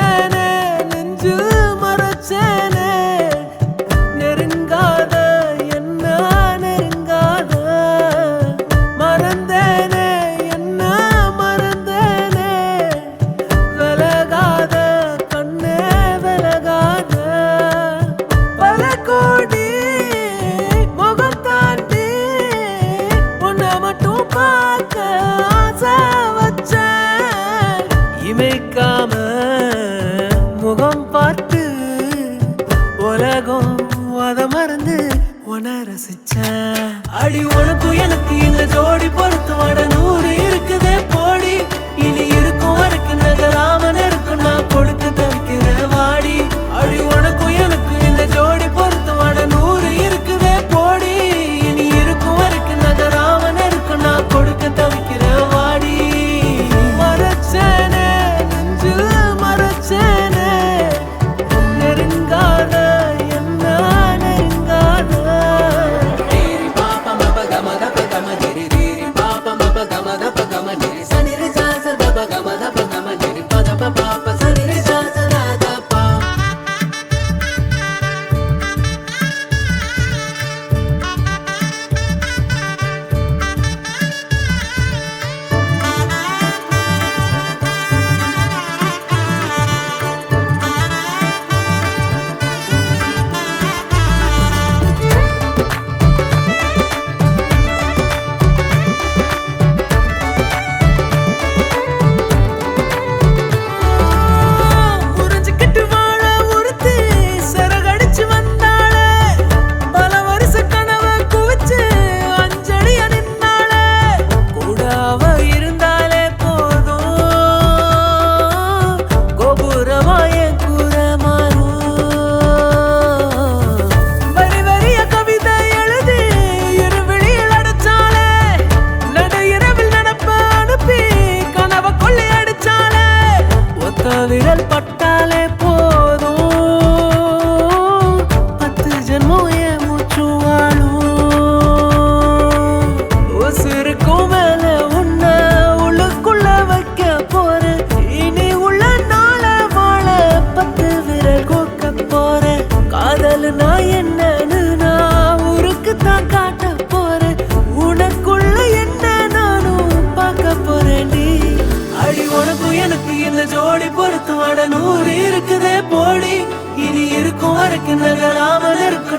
மறைச்சேனே நெஞ்சு மறைச்சேனே நெருங்காத என்ன நெருங்காத மறந்தேனே என்ன மறந்தேனே விலகாத கண்ணே விலகாத பல கோடி முகம் தாண்டி உன்னை மட்டும் பார்க்க ஆசை வச்சேன் இமைக்காம முகம் பார்த்து உலகம் அத மறந்து உன ரசிச்சேன் அடி உனக்கும் எனக்கு இந்த ஜோடி பொறுத்து வட 100 இருக்குதே போடி இனி இருக்கும் வரைக்கும் நகராம இருக்கும் நான் கொடுத்து தவிக்கிற வாடி அடி உனக்கும் எனக்கு இந்த ஜோடி பொறுத்து வட 100 இருக்குதே போடி இனி இருக்கும் வரைக்கும் நகராம இருக்கும் நான் கொடுக்க தவிக்கிற வாடி மறைச்சேனே நெஞ்சு மறைச்சேனே நெருங்காத என்ன நெருங்காத புரிஞ்சுக்கிட்டு வாழ ஒருத்தி சிறகடிச்சு வந்தாளே பல வருஷ கனவை குவிச்சு அஞ்சடிய நின்னாளே கூட அவ இருந்தாலே போதும் கோபுரமாய கூற மாறும் வரி வரிய கவிதை எழுதி இருவிழியில் அடைச்சாலே நட இரவில் நடப்ப அனுப்பி கனவை கொள்ளை அடிச்சாலே ஒத்த விரல் பட்டாலே போதும் 10 ஜென்மம் என் மூச்சு வாழும் உசுருக்கும் மேல உன்னை உள்ளுக்குள்ள வைக்க போறேன் இனி உள்ள நாள வாழ 10 விரல் கோக்க போறேன் காதல் நான் என்னன்னு நான் ஊருக்கு தான் காட்ட போறேன் உனக்குள்ள என்ன நானும் பார்க்க போறேன்டி அடி உனக்கும் எனக்கு இந்த ஜோடி பொறுத்து வட 100 இருக்குதே போடி இனி இருக்கும் வரைக்கும் நகராமல் இருக்கும்